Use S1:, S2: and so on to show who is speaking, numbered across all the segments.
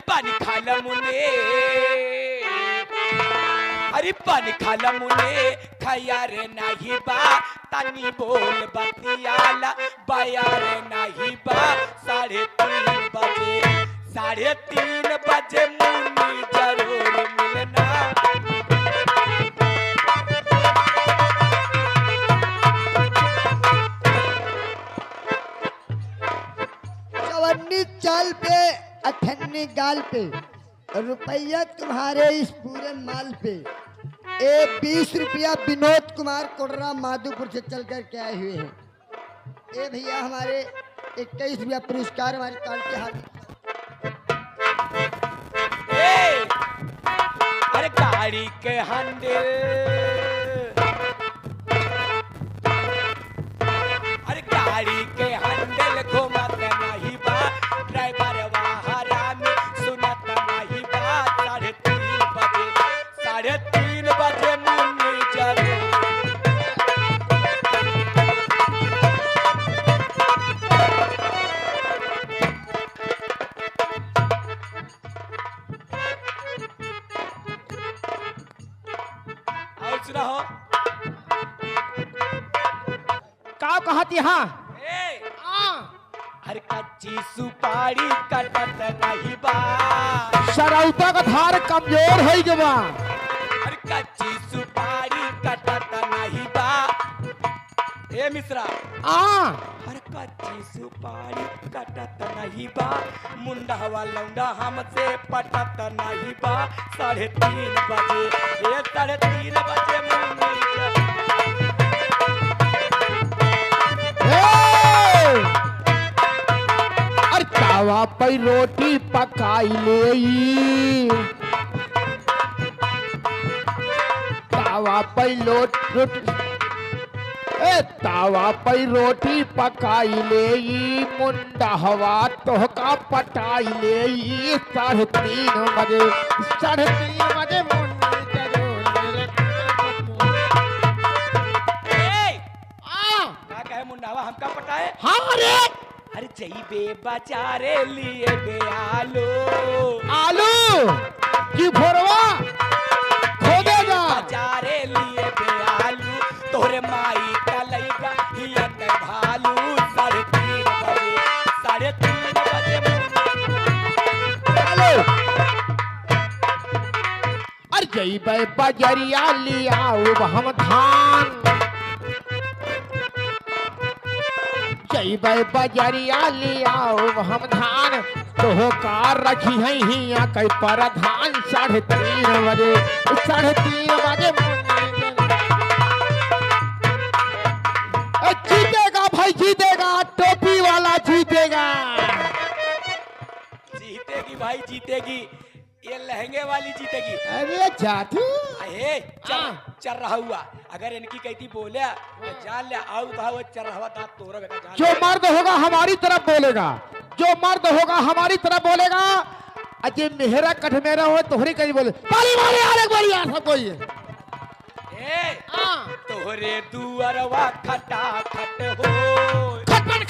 S1: पानी खाला मुने, अरे पानी खाला मुने खाया रे नहीं बा तानी बोल बतियाला बाया रे नहीं बा 3:30 बजे मुनी जरूर मिलना।
S2: चवन्नी चाल पे अठन्नी गाल पे रुपया तुम्हारे इस पूरे माल पे। 20 रुपया विनोद कुमार कोडरा माधोपुर से चल कर के आए हुए हैं। ये भैया हमारे 21 रुपया पुरस्कार हमारे कार्ड के हाथ।
S1: अरे गाड़ी के हैंडल, अरे गाड़ी के हैंडल घुमत नहीं बा ड्राइवर वहारा में सुनत नहीं बा 3:30 बजे मुन्नी जरूर। और सुना हो
S3: का कहत यहाँ
S1: हर कच्ची सुपारी कटत नहीं बा,
S3: सरौता का धार कमजोर है जबा।
S1: हर कच्ची सुपारी कटत नहीं बा। ए मिश्रा हर कच्ची सुपारी कटत नहीं बा, मुंडा हवा लौंडा हमसे पटत नहीं बा 3:30 बजे। 3:30 बजे मुन्नी
S3: तावा पे रोटी पकाई ले, तावा पे तावा पे रोटी पकाई ले, मुंडा हवा तोहका पटाई ले 3:30 बजे। 3:30 बजे मुन्नी जरूर
S1: क्या कहे मुंडावा हमका पटाए।
S3: हाँ रे
S1: अरे जईबे बाजारे लिए बे आलू
S3: की भोरवा खोदेगा।
S1: बाजारे लिए बे आलू तोरे माई का लइका हिया के भालू 3:30 बजे
S3: अरे जईबे बजरिया लियाऊ हम धान, जईबे बजरिया लियाऊ हम धान, तो का रखी है हिया कई पर धान 3:30 बजे। 3:30 बजे जीतेगा भाई, जीतेगा टोपी वाला जीतेगा।
S1: जीतेगी भाई जीतेगी, ये लहंगे वाली जीतेगी।
S3: अरे जादू
S1: चल रहा हुआ अगर इनकी कहती बोले तो जान ले आओ वो चल रहा दांत तोड़ा बेटा जान।
S3: जो मर्द होगा हमारी तरफ बोलेगा, जो मर्द होगा हमारी तरफ बोलेगा। अजय मेहरा कठ मेरा हो तोहरी कहीं बोले पाली मारे आले बढ़िया सब कोई है।
S1: तोहरे दुअरवा खटा खट हो,
S3: खटपट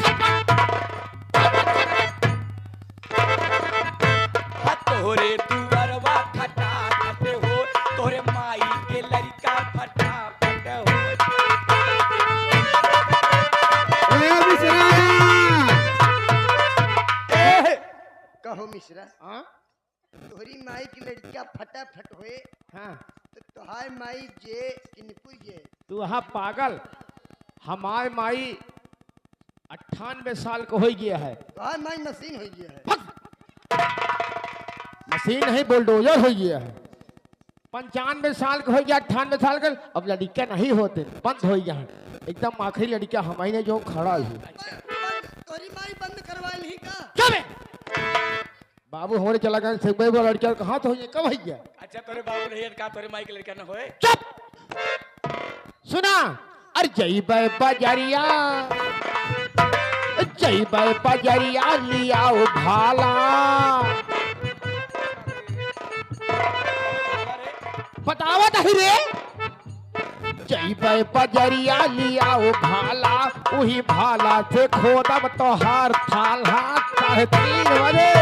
S1: तोहरे दुअरवा खटा खट हो, तोहरे माई के लड़का फटा फट हो।
S2: कहो मिश्रा तोहरी माई की लड़कियां फटाफट होए।
S3: हाँ
S2: तो तोहार माई जे कि निपुर जे।
S3: तू हाँ पागल, हमारे माई 98 साल को हो गया है।
S2: तोहार माई मशीन हो गया है।
S3: मशीन नहीं बुलडोजर हो गया है। 95 साल का हो गया, 98 साल का अब लड़कियां नहीं होते, बंद हो गया है एकदम। आखिरी लड़कियां हमारे जो खड़ा है।
S2: तोहरी माई बंद करवा ली का।
S3: चल बाबू हमारे चला गया से वो लड़कियां कहाँ तो हुई कब भैया।
S1: अच्छा तोरे बाबू नहीं का तोरे माई के लड़का न होए।
S3: चुप सुना। अरे जईबे बजरिया, जईबे बजरिया लियाओ भाला, बतावत है रे। जईबे बजरिया लियाओ भाला, वही भाला से खोदम तोहार थाल 3:30 बजे।